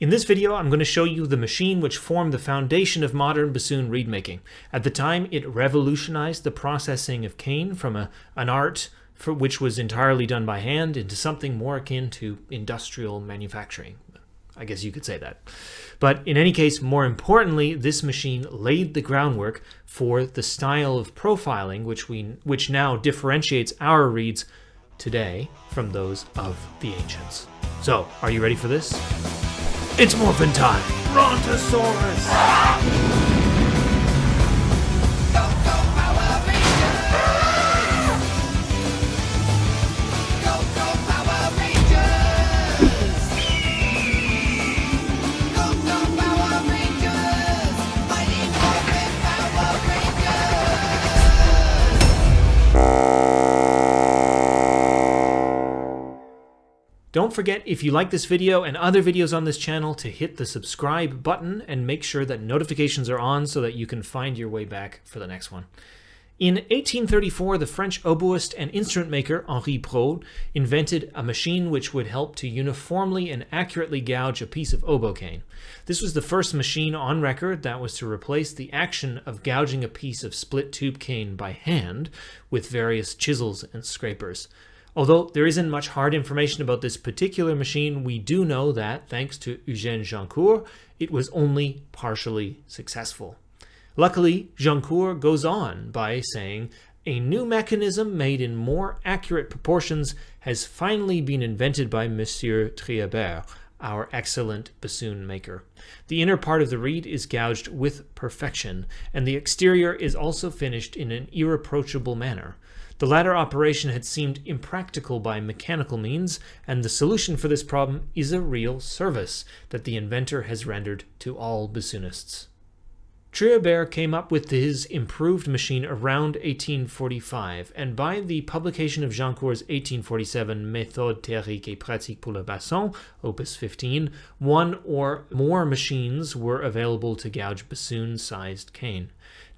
In this video, I'm going to show you the machine which formed the foundation of modern bassoon reed-making. At the time, it revolutionized the processing of cane from an art which was entirely done by hand into something more akin to industrial manufacturing. I guess you could say that. But in any case, more importantly, this machine laid the groundwork for the style of profiling which now differentiates our reeds today from those of the ancients. So, are you ready for this? It's morphin' time! Brontosaurus! Don't forget, if you like this video and other videos on this channel, to hit the subscribe button and make sure that notifications are on so that you can find your way back for the next one. In 1834, the French oboist and instrument maker Henri Braud invented a machine which would help to uniformly and accurately gouge a piece of oboe cane. This was the first machine on record that was to replace the action of gouging a piece of split tube cane by hand with various chisels and scrapers. Although there isn't much hard information about this particular machine, we do know that, thanks to Eugène Joncourt, it was only partially successful. Luckily, Joncourt goes on by saying, "A new mechanism made in more accurate proportions has finally been invented by Monsieur Triébert, our excellent bassoon maker. The inner part of the reed is gouged with perfection, and the exterior is also finished in an irreproachable manner. The latter operation had seemed impractical by mechanical means, and the solution for this problem is a real service that the inventor has rendered to all bassoonists." Triébert came up with his improved machine around 1845, and by the publication of Joncourt's 1847 Méthode théorique et pratique pour le basson, opus 15, one or more machines were available to gouge bassoon-sized cane.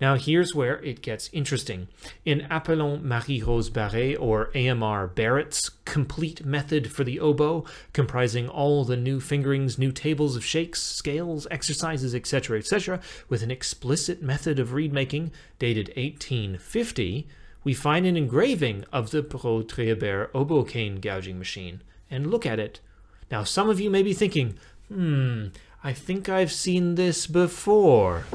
Now here's where it gets interesting. In Appelons Marie-Rose Barré, or AMR Barrett's complete method for the oboe, comprising all the new fingerings, new tables of shakes, scales, exercises, etc., etc., with an explicit method of reed making, dated 1850, we find an engraving of the Braud Triébert oboe cane gouging machine. And look at it. Now some of you may be thinking, I think I've seen this before.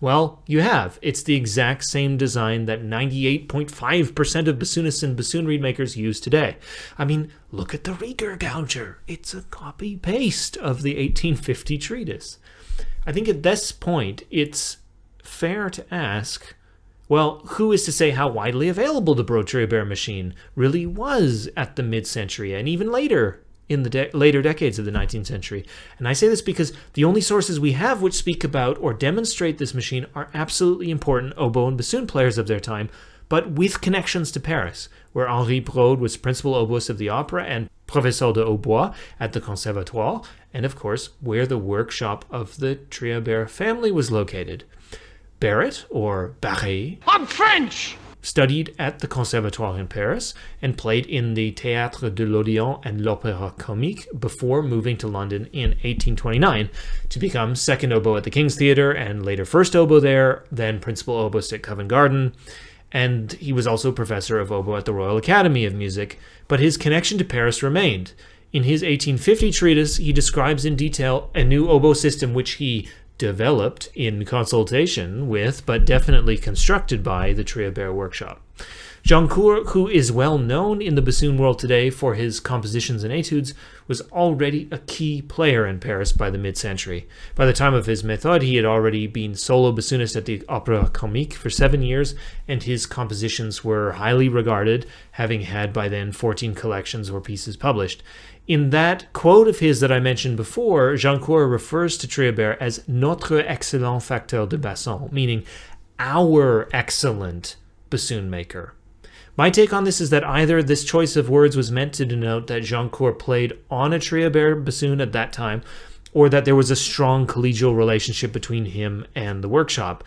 Well, you have. It's the exact same design that 98.5% of bassoonists and bassoon reed makers use today. I mean, look at the Rieger gouger. It's a copy-paste of the 1850 treatise. I think at this point, it's fair to ask, well, who is to say how widely available the Braud Triébert machine really was at the mid-century and even later in the later decades of the 19th century? And I say this because the only sources we have which speak about or demonstrate this machine are absolutely important oboe and bassoon players of their time, but with connections to Paris, where Henri Braud was principal oboist of the opera and professeur de hautbois at the Conservatoire, and of course, where the workshop of the Triébert family was located. Barrett, or Barré, I'm French! Studied at the Conservatoire in Paris and played in the Théâtre de l'Odéon and l'Opéra Comique before moving to London in 1829 to become second oboe at the King's Theatre and later first oboe there, then principal oboist at Covent Garden. And he was also professor of oboe at the Royal Academy of Music, but his connection to Paris remained. In his 1850 treatise, he describes in detail a new oboe system which he developed in consultation with, but definitely constructed by, the Triébert workshop. Joncourt, who is well known in the bassoon world today for his compositions and etudes, was already a key player in Paris by the mid-century. By the time of his méthode, he had already been solo bassoonist at the Opéra Comique for 7 years, and his compositions were highly regarded, having had by then 14 collections or pieces published. In that quote of his that I mentioned before, Joncourt refers to Triébert as notre excellent facteur de basson, meaning our excellent bassoon maker. My take on this is that either this choice of words was meant to denote that Joncourt played on a Triébert bassoon at that time, or that there was a strong collegial relationship between him and the workshop,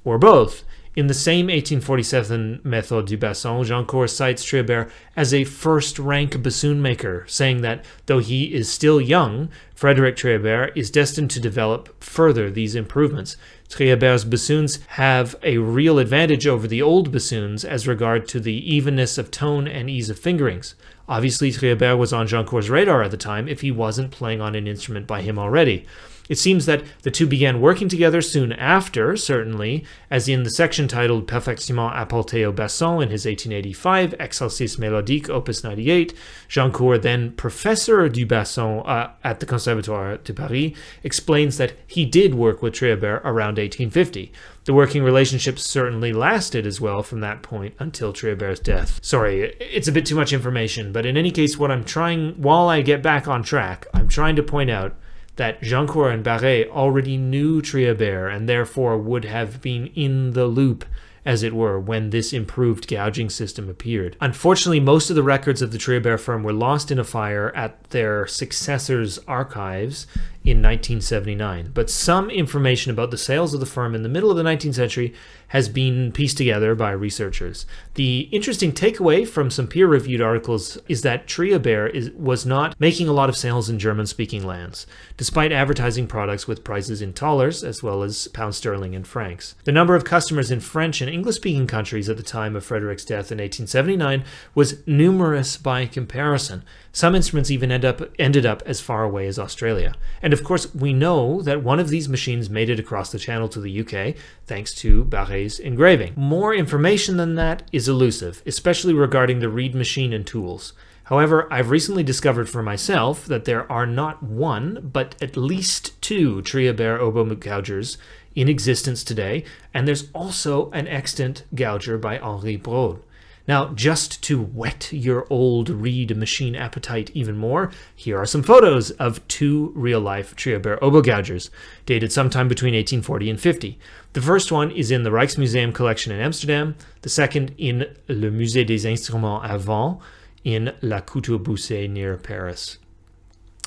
or both. In the same 1847 Méthode du Basson, Jancourt cites Triébert as a first-rank bassoon maker, saying that though he is still young, Frédéric Triébert is destined to develop further these improvements. Triébert's bassoons have a real advantage over the old bassoons as regard to the evenness of tone and ease of fingerings. Obviously, Triébert was on Jancourt's radar at the time if he wasn't playing on an instrument by him already. It seems that the two began working together soon after, certainly, as in the section titled Perfectionnement apporté au basson in his 1885 Exercice mélodique, opus 98, Jancourt, then professor du basson at the Conservatoire de Paris, explains that he did work with Triébert around 1850. The working relationship certainly lasted as well from that point until Triébert's death. Sorry, it's a bit too much information, but in any case, while I get back on track, I'm trying to point out that Jancourt and Barré already knew Triébert and therefore would have been in the loop, as it were, when this improved gouging system appeared. Unfortunately, most of the records of the Triébert firm were lost in a fire at their successor's archives in 1979, but some information about the sales of the firm in the middle of the 19th century has been pieced together by researchers. The interesting takeaway from some peer-reviewed articles is that Triébert was not making a lot of sales in German-speaking lands, despite advertising products with prices in thalers as well as pound sterling and francs. The number of customers in French and English-speaking countries at the time of Frédéric's death in 1879 was numerous by comparison. Some instruments even ended up as far away as Australia. And of course, we know that one of these machines made it across the channel to the UK, thanks to Barré's engraving. More information than that is elusive, especially regarding the reed machine and tools. However, I've recently discovered for myself that there are not one, but at least two Triébert oboe gougers in existence today, and there's also an extant gouger by Henri Braud. Now, just to whet your old reed machine appetite even more, here are some photos of two real-life Triébert oboe gougers, dated sometime between 1840 and 50. The first one is in the Rijksmuseum collection in Amsterdam, the second in Le Musée des Instruments à Vent in La Couture-Bousset near Paris.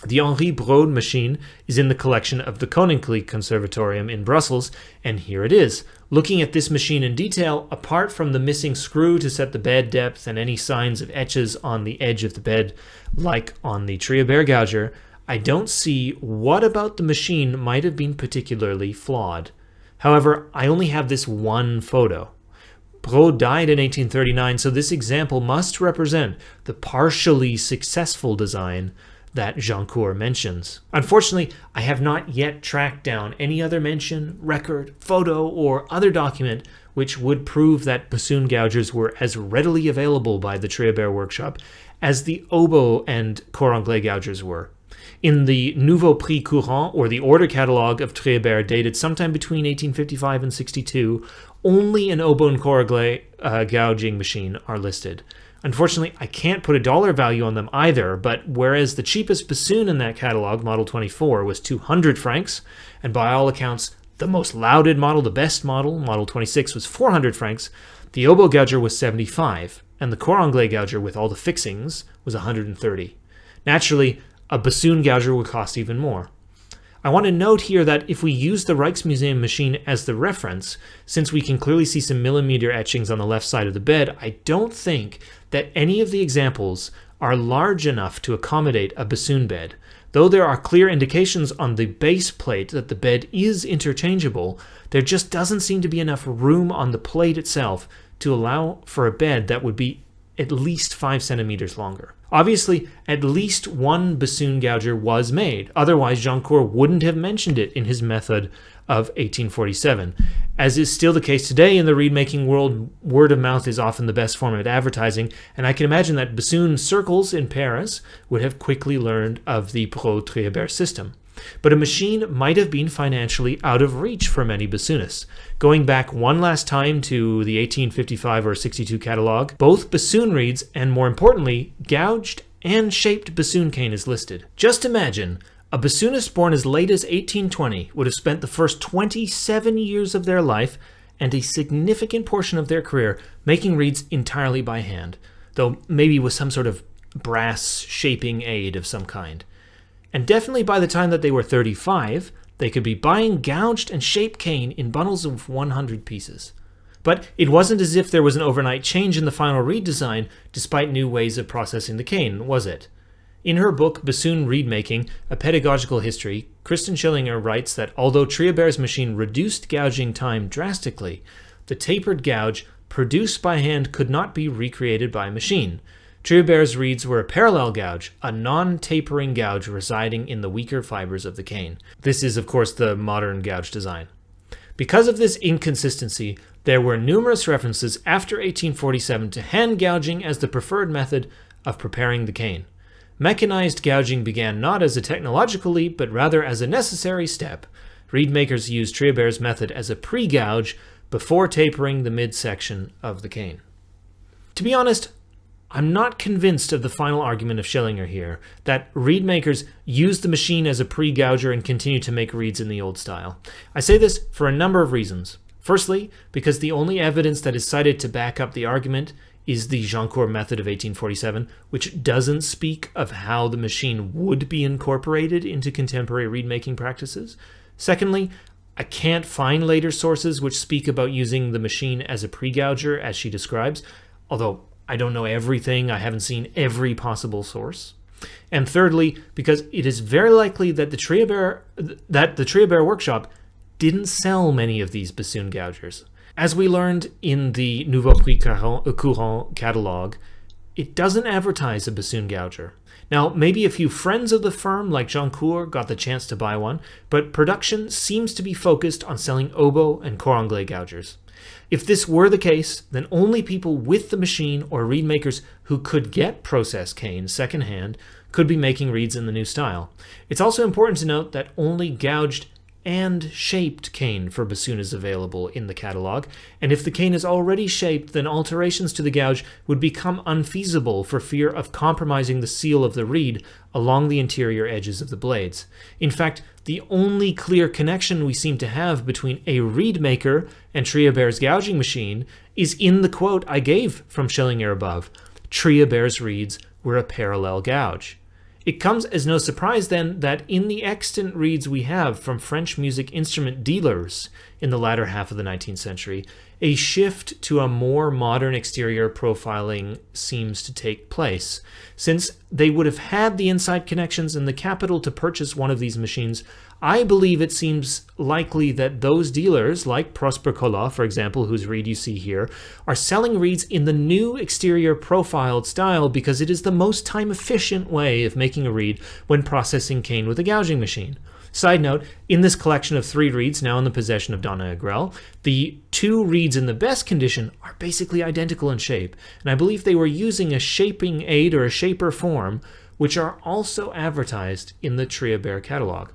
The Henri Braud machine is in the collection of the Koninklijk Conservatorium in Brussels, and here it is. Looking at this machine in detail, apart from the missing screw to set the bed depth and any signs of etches on the edge of the bed, like on the Triébert gouger, I don't see what about the machine might have been particularly flawed. However, I only have this one photo. Braud died in 1839, so this example must represent the partially successful design that Jancourt mentions. Unfortunately, I have not yet tracked down any other mention, record, photo, or other document which would prove that bassoon gougers were as readily available by the Triébert workshop as the oboe and cor anglais gougers were. In the Nouveau Prix Courant, or the order catalogue of Triébert dated sometime between 1855 and 62, only an oboe and cor anglais gouging machine are listed. Unfortunately, I can't put a dollar value on them either, but whereas the cheapest bassoon in that catalog, Model 24, was 200 francs, and by all accounts, the most lauded model, the best model, Model 26, was 400 francs, the oboe gouger was 75, and the cor anglais gouger with all the fixings was 130. Naturally, a bassoon gouger would cost even more. I want to note here that if we use the Rijksmuseum machine as the reference, since we can clearly see some millimeter etchings on the left side of the bed, I don't think that any of the examples are large enough to accommodate a bassoon bed. Though there are clear indications on the base plate that the bed is interchangeable, there just doesn't seem to be enough room on the plate itself to allow for a bed that would be at least 5 centimeters longer. Obviously, at least one bassoon gouger was made, otherwise Jancourt wouldn't have mentioned it in his method of 1847. As is still the case today in the reed-making world, word of mouth is often the best form of advertising, and I can imagine that bassoon circles in Paris would have quickly learned of the Braud-Triébert system. But a machine might have been financially out of reach for many bassoonists. Going back one last time to the 1855 or 62 catalog, both bassoon reeds and, more importantly, gouged and shaped bassoon cane is listed. Just imagine, a bassoonist born as late as 1820 would have spent the first 27 years of their life and a significant portion of their career making reeds entirely by hand, though maybe with some sort of brass shaping aid of some kind. And definitely by the time that they were 35, they could be buying gouged and shaped cane in bundles of 100 pieces. But it wasn't as if there was an overnight change in the final reed design despite new ways of processing the cane, was it? In her book Bassoon Reed Making, A Pedagogical History, Christin Schillinger writes that although Triébert's machine reduced gouging time drastically, the tapered gouge produced by hand could not be recreated by machine. Triébert's reeds were a parallel gouge, a non-tapering gouge residing in the weaker fibers of the cane. This is, of course, the modern gouge design. Because of this inconsistency, there were numerous references after 1847 to hand gouging as the preferred method of preparing the cane. Mechanized gouging began not as a technological leap, but rather as a necessary step. Reed makers used Triébert's method as a pre-gouge before tapering the midsection of the cane. To be honest, I'm not convinced of the final argument of Schillinger here, that reed makers used the machine as a pre-gouger and continue to make reeds in the old style. I say this for a number of reasons. Firstly, because the only evidence that is cited to back up the argument is the Joncourt method of 1847, which doesn't speak of how the machine would be incorporated into contemporary reed-making practices. Secondly, I can't find later sources which speak about using the machine as a pre-gouger as she describes, although I don't know everything, I haven't seen every possible source. And thirdly, because it is very likely that the Triébert workshop didn't sell many of these bassoon gougers. As we learned in the Nouveau Prix Courant catalog, it doesn't advertise a bassoon gouger. Now, maybe a few friends of the firm, like Joncourt, got the chance to buy one, but production seems to be focused on selling oboe and cor anglais gougers. If this were the case, then only people with the machine or reed makers who could get processed cane secondhand could be making reeds in the new style. It's also important to note that only gouged and shaped cane for bassoon is available in the catalog, and if the cane is already shaped, then alterations to the gouge would become unfeasible for fear of compromising the seal of the reed along the interior edges of the blades. In fact, the only clear connection we seem to have between a reed maker and Triébert's gouging machine is in the quote I gave from Schillinger above. Triébert's reeds were a parallel gouge. It comes as no surprise then that in the extant reeds we have from French music instrument dealers in the latter half of the 19th century, a shift to a more modern exterior profiling seems to take place. Since they would have had the inside connections and the capital to purchase one of these machines, I believe it seems likely that those dealers, like Prosper Collat, for example, whose reed you see here, are selling reeds in the new exterior profiled style because it is the most time-efficient way of making a reed when processing cane with a gouging machine. Side note, in this collection of 3 reeds now in the possession of Donna Agrell, the 2 reeds in the best condition are basically identical in shape, and I believe they were using a shaping aid or a shaper form, which are also advertised in the Triébert catalog.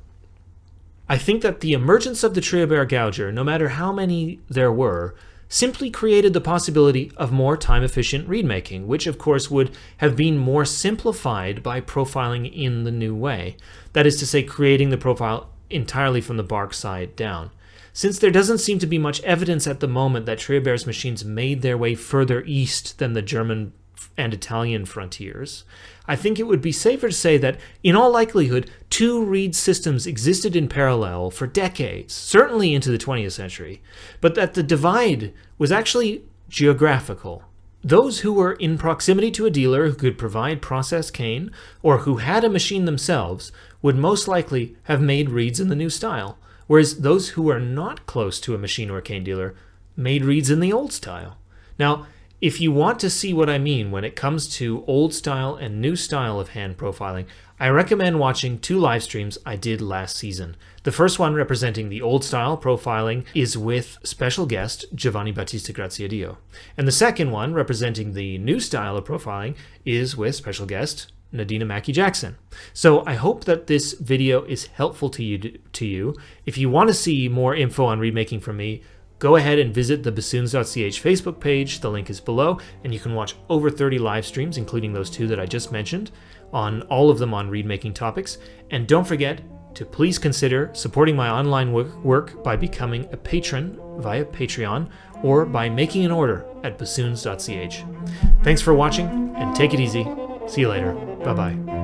I think that the emergence of the Triébert gouger, no matter how many there were, simply created the possibility of more time-efficient reed making, which of course would have been more simplified by profiling in the new way. That is to say, creating the profile entirely from the bark side down. Since there doesn't seem to be much evidence at the moment that Triébert's machines made their way further east than the German and Italian frontiers, I think it would be safer to say that, in all likelihood, 2 reed systems existed in parallel for decades, certainly into the 20th century, but that the divide was actually geographical. Those who were in proximity to a dealer who could provide processed cane, or who had a machine themselves, would most likely have made reeds in the new style, whereas those who were not close to a machine or cane dealer made reeds in the old style. Now, if you want to see what I mean when it comes to old style and new style of hand profiling, I recommend watching 2 live streams I did last season. The first one, representing the old style profiling, is with special guest Giovanni Battista Graziadio. And the second one, representing the new style of profiling, is with special guest Nadina Mackey-Jackson. So I hope that this video is helpful to you. If you want to see more info on reed making from me, go ahead and visit the bassoons.ch Facebook page. The link is below, and you can watch over 30 live streams, including those 2 that I just mentioned, on all of them on reed making topics. And don't forget to please consider supporting my online work by becoming a patron via Patreon or by making an order at bassoons.ch. Thanks for watching, and take it easy. See you later. Bye-bye.